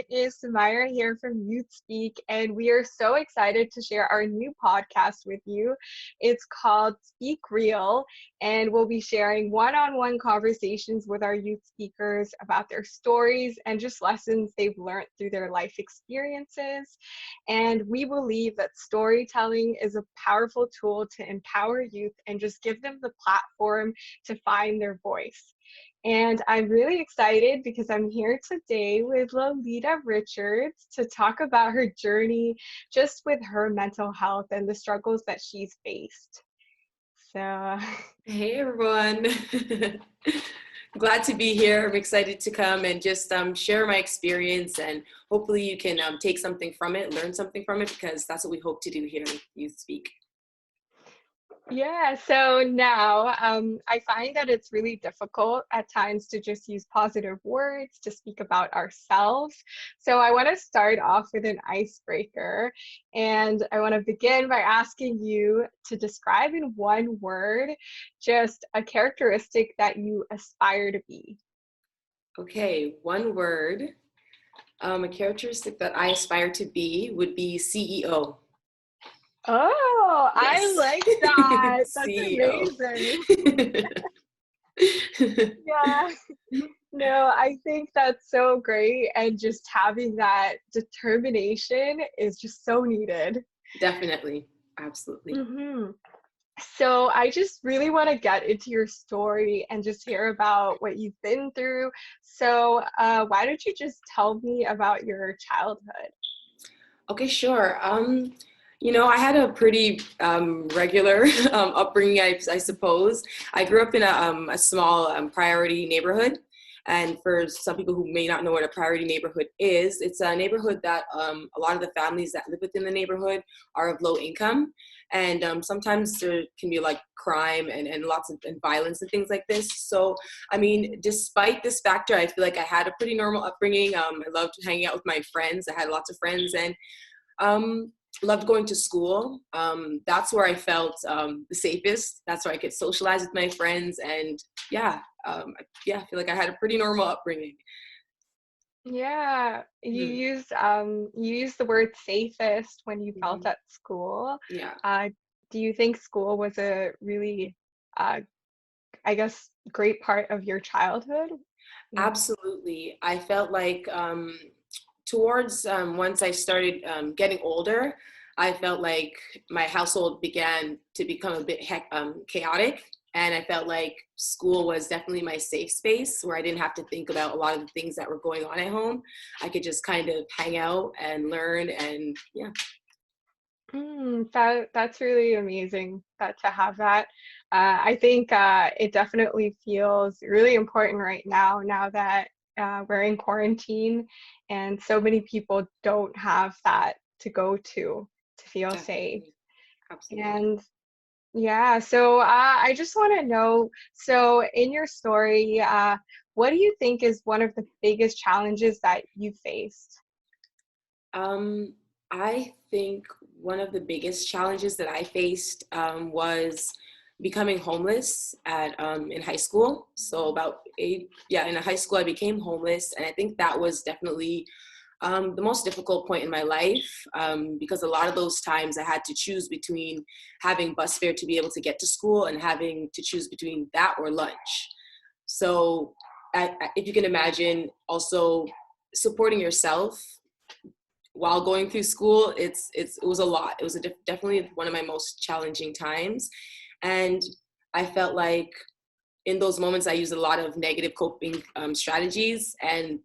It is Samira here from YouthSpeak, and we are so excited to share our new podcast with you. It's called Speak Real, and we'll be sharing one-on-one conversations with our youth speakers about their stories and just lessons they've learned through their life experiences. And we believe that storytelling is a powerful tool to empower youth and just give them the platform to find their voice. And I'm really excited because I'm here today with Lolita Richards to talk about her journey just with her mental health and the struggles that she's faced. So, Hey everyone. Glad to be here. I'm excited to come and just share my experience, and hopefully you can take something from it, learn something from it, because that's what we hope to do here at Youth Speak. yeah, so now I find that it's really difficult at times to just use positive words to speak about ourselves. So I want to start off with an icebreaker. And I want to begin by asking you to describe in one word just a characteristic that you aspire to be. Okay, one word. A characteristic that I aspire to be would be CEO. Oh, I Yes. like that. That's CEO. amazing. Yeah. No, I think that's so great. And just having that determination is just so needed. Definitely. Absolutely. hmm So I just really want to get into your story and just hear about what you've been through. So why don't you just tell me about your childhood? Okay, sure. I had a pretty regular upbringing, I suppose. I grew up in a small priority neighborhood. And for some people who may not know what a priority neighborhood is, it's a neighborhood that a lot of the families that live within the neighborhood are of low income. And sometimes there can be like crime and lots of and violence and things like this. So, I mean, despite this factor, I feel like I had a pretty normal upbringing. I loved hanging out with my friends. I had lots of friends, and loved going to school. That's where I felt the safest. That's where I could socialize with my friends, and I feel like I had a pretty normal upbringing. Yeah, Hmm. you used the word safest when you felt Hmm. at school. Yeah, Uh, do you think school was a really, uh, I guess, great part of your childhood? Mm. absolutely. I felt like towards once I started getting older, I felt like my household began to become a bit chaotic. And I felt like school was definitely my safe space where I didn't have to think about a lot of the things that were going on at home. I could just kind of hang out and learn, and yeah. That's really amazing that to have that. I think it definitely feels really important right now, now that we're in quarantine and so many people don't have that to go to feel safe. Definitely. Absolutely. And yeah, so I just want to know, so in your story, what do you think is one of the biggest challenges that you faced? Um, I think one of the biggest challenges that I faced was becoming homeless in high school. So in high school I became homeless, and I think that was definitely the most difficult point in my life, because a lot of those times I had to choose between having bus fare to be able to get to school and having to choose between that or lunch. So if you can imagine also supporting yourself while going through school, it was a lot. It was definitely one of my most challenging times. And I felt like in those moments I used a lot of negative coping strategies, and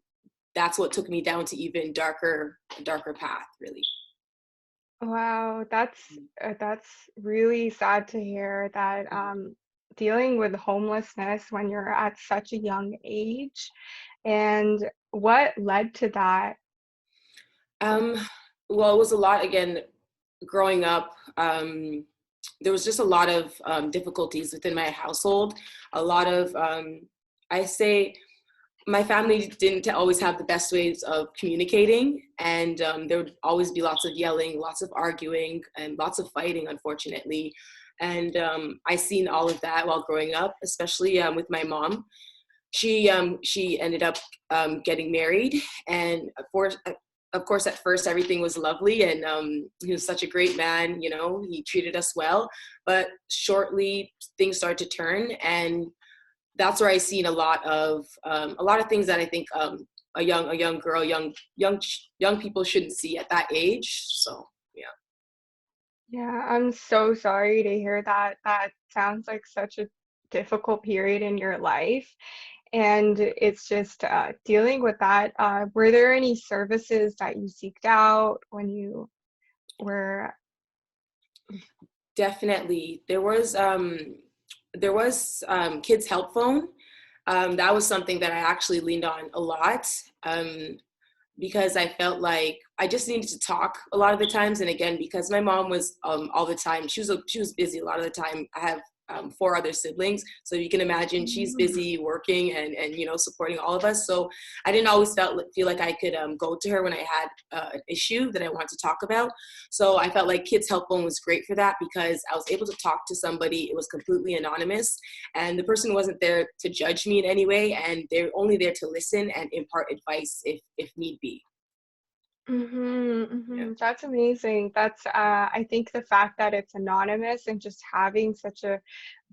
that's what took me down to even darker path, really. Wow, that's really sad to hear that dealing with homelessness when you're at such a young age. And what led to that? Um, well, it was a lot again growing up. There was just a lot of difficulties within my household. A lot of I say my family didn't always have the best ways of communicating, and there would always be lots of yelling, lots of arguing, and lots of fighting, unfortunately. And I seen all of that while growing up, especially with my mom. she ended up getting married, and of course at first everything was lovely, and he was such a great man, you know, he treated us well, but shortly things started to turn, and that's where I seen a lot of things that I think a young girl, young people shouldn't see at that age. So yeah. Yeah, I'm so sorry to hear that. That sounds like such a difficult period in your life. And it's just dealing with that. Were there any services that you seeked out when you were? Definitely. There was kids help phone. That was something that I actually leaned on a lot. Because I felt like I just needed to talk a lot of the times. And again, because my mom was all the time, she was busy a lot of the time. I have four other siblings, so you can imagine she's busy working and you know, supporting all of us. So I didn't always feel like I could go to her when I had an issue that I wanted to talk about. So I felt like Kids Help Phone was great for that because I was able to talk to somebody. It was completely anonymous, and the person wasn't there to judge me in any way, and they're only there to listen and impart advice if need be. Yeah. That's amazing. That's I think the fact that it's anonymous and just having such a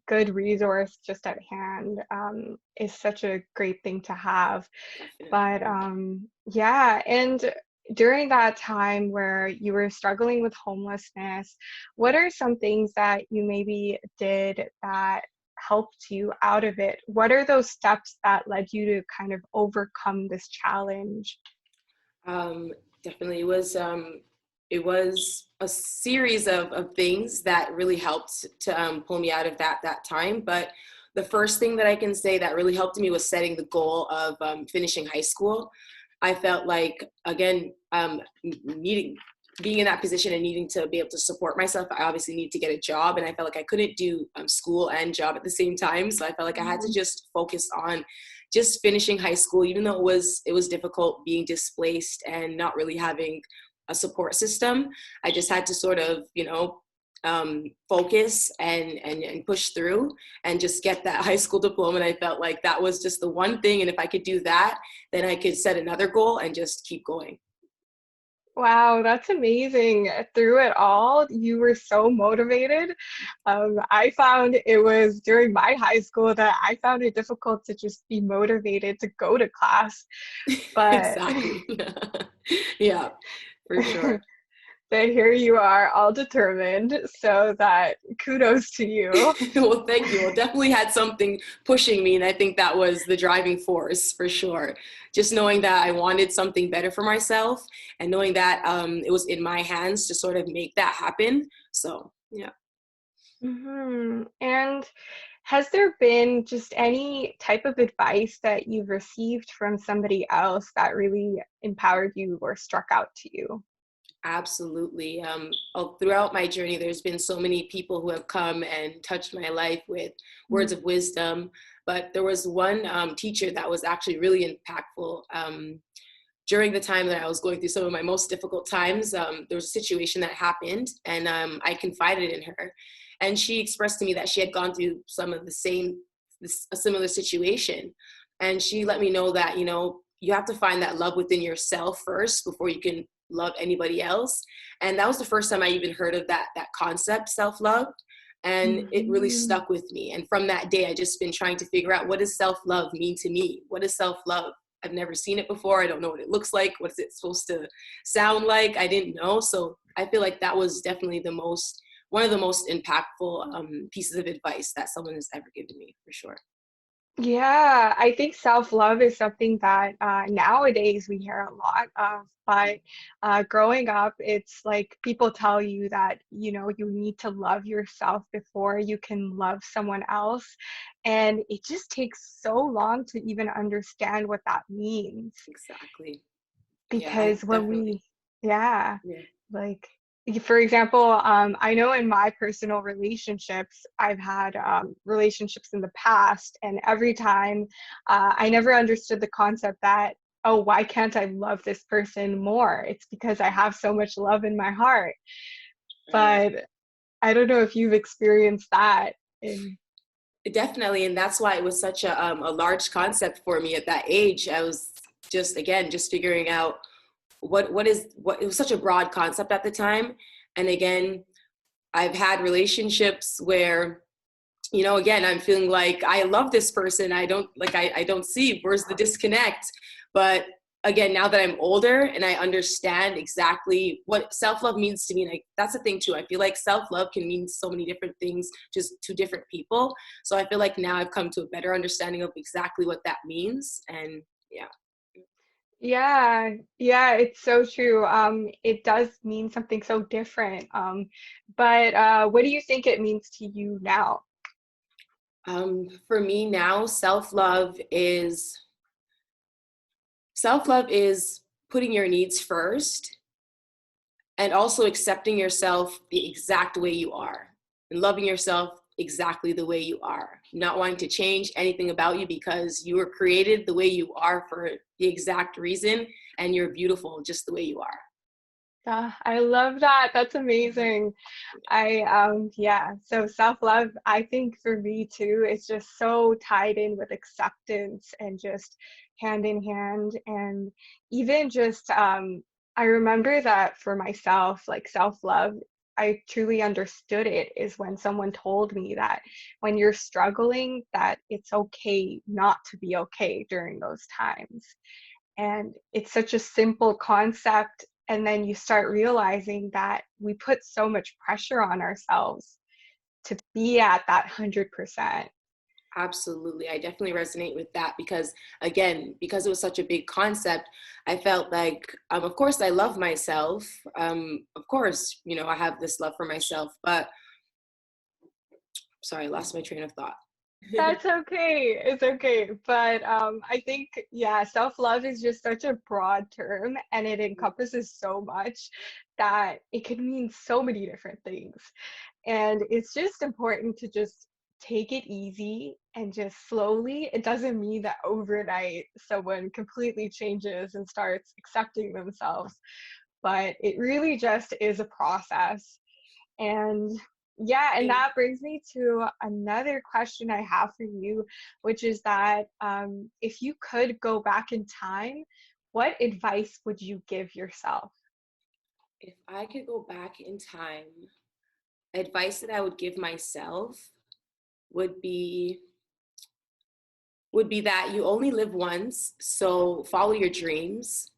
good resource just at hand is such a great thing to have. But Definitely. yeah, and during that time where you were struggling with homelessness, what are some things that you maybe did that helped you out of it? What are those steps that led you to kind of overcome this challenge? Um, Definitely, it was a series of things that really helped to pull me out of that time. But the first thing that I can say that really helped me was setting the goal of finishing high school. I felt like, again, needing being in that position and needing to be able to support myself, I obviously need to get a job, and I felt like I couldn't do school and job at the same time. So I felt like I had to Mhm. just focus on just finishing high school, even though it was difficult being displaced and not really having a support system. I just had to sort of, you know, focus and push through and just get that high school diploma. And I felt like that was just the one thing. And if I could do that, then I could set another goal and just keep going. Wow, that's amazing. Through it all, you were so motivated. I found it was during my high school that I found it difficult to just be motivated to go to class. But Exactly. Yeah, for sure. but here you are, all determined. So that kudos to you. Well, thank you. Well, definitely had something pushing me, and I think that was the driving force for sure. Just knowing that I wanted something better for myself, and knowing that it was in my hands to sort of make that happen. So, yeah. And has there been just any type of advice that you've received from somebody else that really empowered you or struck out to you? Absolutely. Throughout my journey, there's been so many people who have come and touched my life with words of wisdom. But there was one teacher that was actually really impactful. During the time that I was going through some of my most difficult times, there was a situation that happened, and I confided in her. And she expressed to me that she had gone through a similar situation. And she let me know that, you know, you have to find that love within yourself first before you can love anybody else. And that was the first time I even heard of that concept, self-love. And it really Mhm. stuck with me. And from that day, I just been trying to figure out, what does self-love mean to me? What is self-love? I've never seen it before. I don't know what it looks like. What's it supposed to sound like? I didn't know. So I feel like that was definitely one of the most impactful pieces of advice that someone has ever given me, for sure. Yeah, I think self-love is something that nowadays we hear a lot of, but growing up, it's like people tell you that, you know, you need to love yourself before you can love someone else. And it just takes so long to even understand what that means. Exactly. Yeah, I Because when definitely. we, yeah, Yeah. like, for example, I know in my personal relationships, I've had relationships in the past, and every time I never understood the concept that, oh, why can't I love this person more? It's because I have so much love in my heart. Right. But I don't know if you've experienced that. In, Definitely, and that's why it was such a large concept for me at that age. I was just figuring out what it was such a broad concept at the time. And again, I've had relationships where, again, I'm feeling like I love this person. I don't see where's the disconnect. But again, now that I'm older and I understand exactly what self-love means to me, like that's the thing too. I feel like self-love can mean so many different things just to different people. So I feel like now I've come to a better understanding of exactly what that means. And yeah. Yeah, yeah, it's so true. It does mean something so different. But what do you think it means to you now? For me now, self-love is putting your needs first and also accepting yourself the exact way you are and loving yourself exactly the way you are, not wanting to change anything about you because you were created the way you are for the exact reason, and you're beautiful just the way you are. I love that. That's amazing. Yeah, so self-love, I think for me too, is just so tied in with acceptance and just hand in hand. And even just, I remember that for myself, like self-love, I truly understood it is when someone told me that when you're struggling, that it's okay not to be okay during those times. And it's such a simple concept. And then you start realizing that we put so much pressure on ourselves to be at that 100%. Absolutely. I definitely resonate with that because, again, because it was such a big concept, I felt like, of course, I love myself. Of course, I have this love for myself, but sorry, I lost my train of thought. That's okay. It's okay. But I think, yeah, self-love is just such a broad term and it encompasses so much that it can mean so many different things. And it's just important to just take it easy and just slowly. It doesn't mean that overnight someone completely changes and starts accepting themselves, but it really just is a process. And yeah, and that brings me to another question I have for you, which is that if you could go back in time, what advice would you give yourself? If I could go back in time, advice that I would give myself would be that you only live once, so follow your dreams.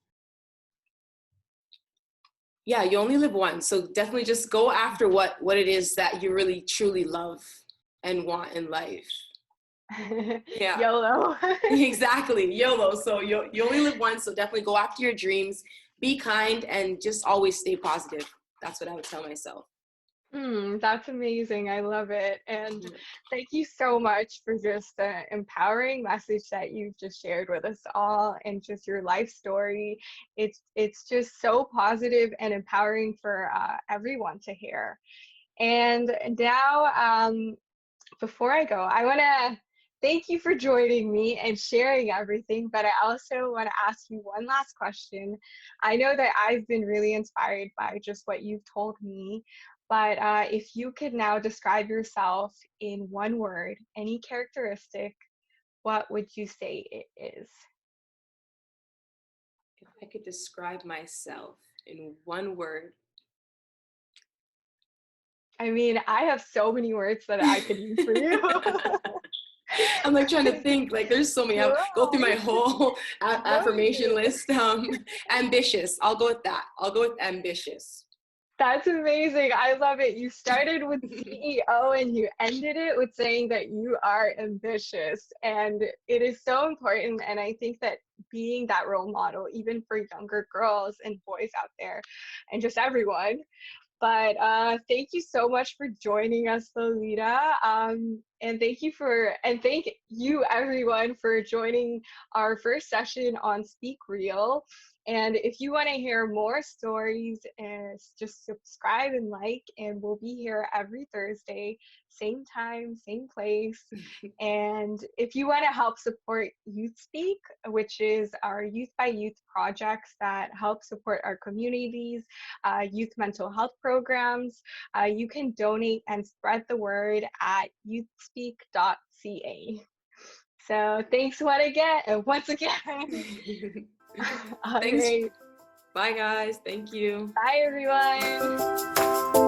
Yeah, you only live once, so definitely just go after what it is that you really truly love and want in life. Yeah. YOLO. Exactly, YOLO. So you only live once, so definitely go after your dreams, be kind, and just always stay positive. That's what I would tell myself. That's amazing. I love it. And thank you so much for just the empowering message that you've just shared with us all and just your life story. It's just so positive and empowering for everyone to hear. And now, before I go, I want to thank you for joining me and sharing everything, but I also want to ask you one last question. I know that I've been really inspired by just what you've told me, but if you could now describe yourself in one word, any characteristic, what would you say it is? If I could describe myself in one word. I mean, I have so many words that I could use for you. I'm like trying to think, like there's so many. I'll go through my Wow. whole No, affirmation list. Ambitious. I'll go with that. I'll go with ambitious. that's amazing. I love it. You started with CEO and you ended it with saying that you are ambitious. And it is so important. And I think that being that role model, even for younger girls and boys out there, and just everyone. But thank you so much for joining us, Lolita. And thank you everyone for joining our first session on Speak Real. And if you want to hear more stories, just subscribe and like, and we'll be here every Thursday, same time, same place. And if you want to help support YouthSpeak, which is our youth by youth projects that help support our communities, youth mental health programs, you can donate and spread the word at youthspeak.ca. So thanks once again. All Thanks. right. Bye, guys. Thank you. Bye, everyone.